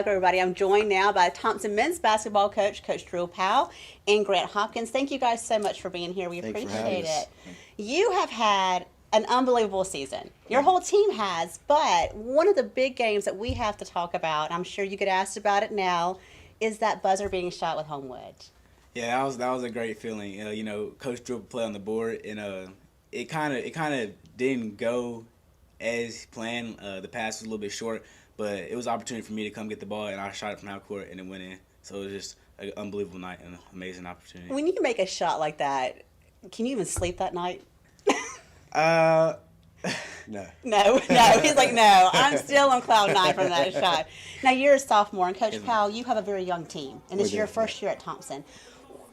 Everybody, I'm joined now by Thompson men's basketball coach, Coach Dru Powel, and Grant Hopkins. Thank you guys so much for being here. We Thanks for appreciate having us. it. You have had an unbelievable season. Your whole team has, but one of the big games that we have to talk about, I'm sure you get asked about it now, is that buzzer being shot with Homewood. Yeah, that was a great feeling. Coach Dru play on the board, and it kind of didn't go as planned. The pass was a little bit short, but it was an opportunity for me to come get the ball, and I shot it from half court, and it went in. So it was just an unbelievable night and an amazing opportunity. When you make a shot like that, can you even sleep that night? Uh, No. No. He's like, no, I'm still on cloud nine from that shot. Now, you're a sophomore, and Coach Powell, you have a very young team, and this is We your do, first year at Thompson.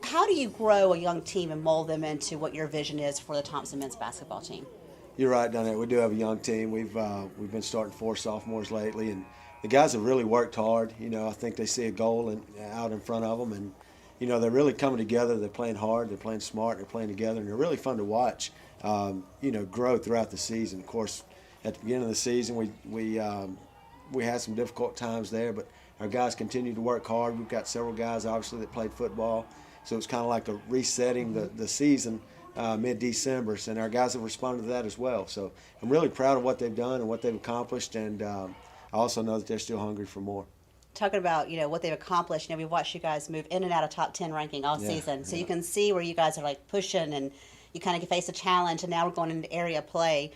How do you grow a young team and mold them into what your vision is for the Thompson men's basketball team? You're right, Donnette. We do have a young team. We've been starting 4 sophomores lately, and the guys have really worked hard. I think they see a goal out in front of them, and they're really coming together. They're playing hard. They're playing smart. They're playing together, and they're really fun to watch. Grow throughout the season. Of course, at the beginning of the season, we had some difficult times there, but our guys continue to work hard. We've got several guys, obviously, that played football, so it's kind of like a resetting the season mid-December, and our guys have responded to that as well. So I'm really proud of what they've done and what they've accomplished, and I also know that they're still hungry for more. Talking about what they've accomplished, we've watched you guys move in and out of top 10 ranking all season, so you can see where you guys are like pushing and you kind of face a challenge, and now we're going into area play.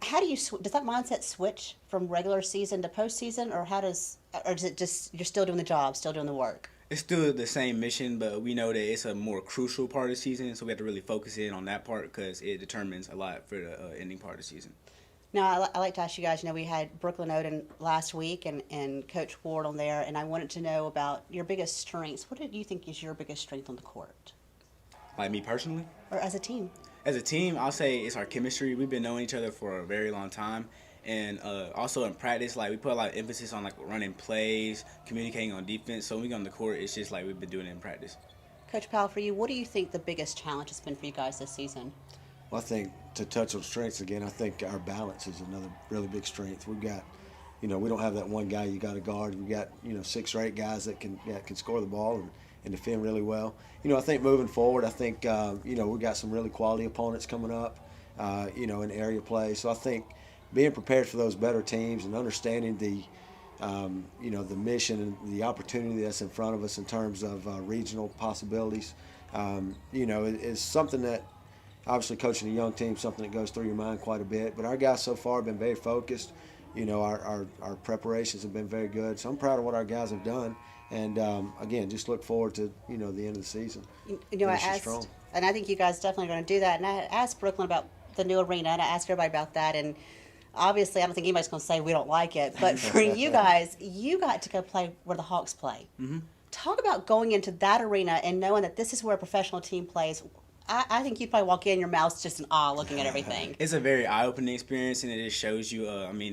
How do you does that mindset switch from regular season to postseason, or is it just you're still doing the job, still doing the work? it's still the same mission, but we know that it's a more crucial part of the season, so we have to really focus in on that part because it determines a lot for the ending part of the season. Now, I like to ask you guys, we had Brooklyn Oden last week and Coach Ward on there, and I wanted to know about your biggest strengths. What do you think is your biggest strength on the court? Like me personally? Or as a team? As a team, I'll say it's our chemistry. We've been knowing each other for a very long time. And also in practice, we put a lot of emphasis on running plays, communicating on defense. So when we go on the court, it's just like we've been doing it in practice. Coach Powell, for you, what do you think the biggest challenge has been for you guys this season? Well, I think to touch on strengths again, I think our balance is another really big strength. We've got, we don't have that one guy you got to guard. We've got, 6 or 8 guys that can score the ball and defend really well. I think moving forward, I think, we've got some really quality opponents coming up, in area play. So I think being prepared for those better teams and understanding the mission and the opportunity that's in front of us in terms of regional possibilities, is something that obviously coaching a young team, something that goes through your mind quite a bit. But our guys so far have been very focused. Our preparations have been very good. So I'm proud of what our guys have done. And, again, just look forward to, the end of the season. I asked, strong. And I think you guys definitely are going to do that. And I asked Brooklyn about the new arena, and I asked everybody about that. And obviously, I don't think anybody's going to say we don't like it. But for you guys, you got to go play where the Hawks play. Mm-hmm. Talk about going into that arena and knowing that this is where a professional team plays. I think you probably walk in, your mouth's just in awe looking at everything. It's a very eye-opening experience, and it just shows you,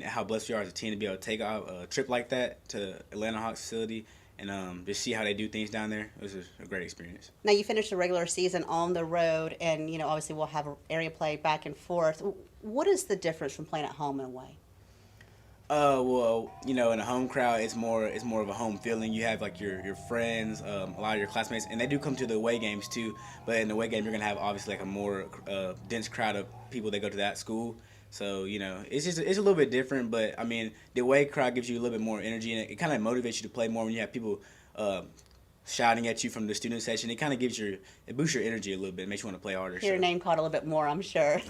how blessed we are as a team to be able to take a trip like that to Atlanta Hawks facility and just see how they do things down there. It was a great experience. Now, you finished the regular season on the road, and, obviously we'll have area play back and forth. What is the difference from playing at home and away? In a home crowd, it's more of a home feeling. You have your friends, a lot of your classmates, and they do come to the away games too. But in the away game, you're gonna have obviously a more dense crowd of people that go to that school. So it's a little bit different. But the away crowd gives you a little bit more energy, and it kind of motivates you to play more when you have people shouting at you from the student section. It kind of it boosts your energy a little bit, makes you want to play harder. Hear your name called a little bit more, I'm sure.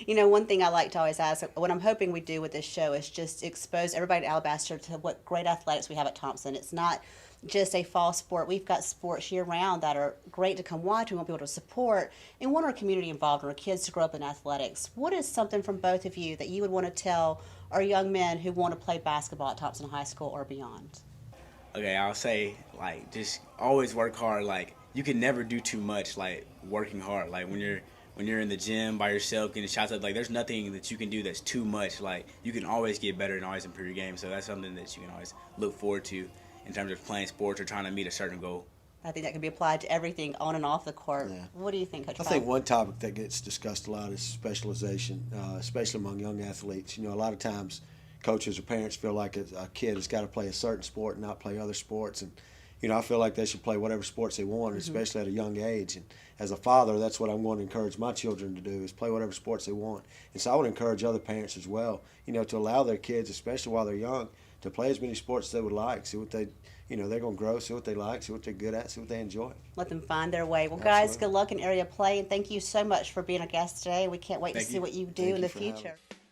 One thing I like to always ask, what I'm hoping we do with this show is just expose everybody in Alabaster to what great athletics we have at Thompson. It's not just a fall sport. We've got sports year-round that are great to come watch. We want people to support and want our community involved and our kids to grow up in athletics. What is something from both of you that you would want to tell our young men who want to play basketball at Thompson High School or beyond? Okay, I'll say, just always work hard. You can never do too much, working hard. When you're in the gym by yourself getting shots up, there's nothing that you can do that's too much. You can always get better and always improve your game. So that's something that you can always look forward to in terms of playing sports or trying to meet a certain goal. I think that can be applied to everything on and off the court. Yeah. What do you think, Coach I Powell? think one topic that gets discussed a lot is specialization, especially among young athletes. A lot of times, coaches or parents feel like a kid has got to play a certain sport and not play other sports. And I feel like they should play whatever sports they want, especially at a young age. And as a father, that's what I'm going to encourage my children to do, is play whatever sports they want. And so I would encourage other parents as well, to allow their kids, especially while they're young, to play as many sports as they would like. See what they, they're going to grow, see what they like, see what they're good at, see what they enjoy. Let them find their way. Well, Absolutely. guys, good luck in area play, and thank you so much for being a guest today. We can't wait to see what you do in the future.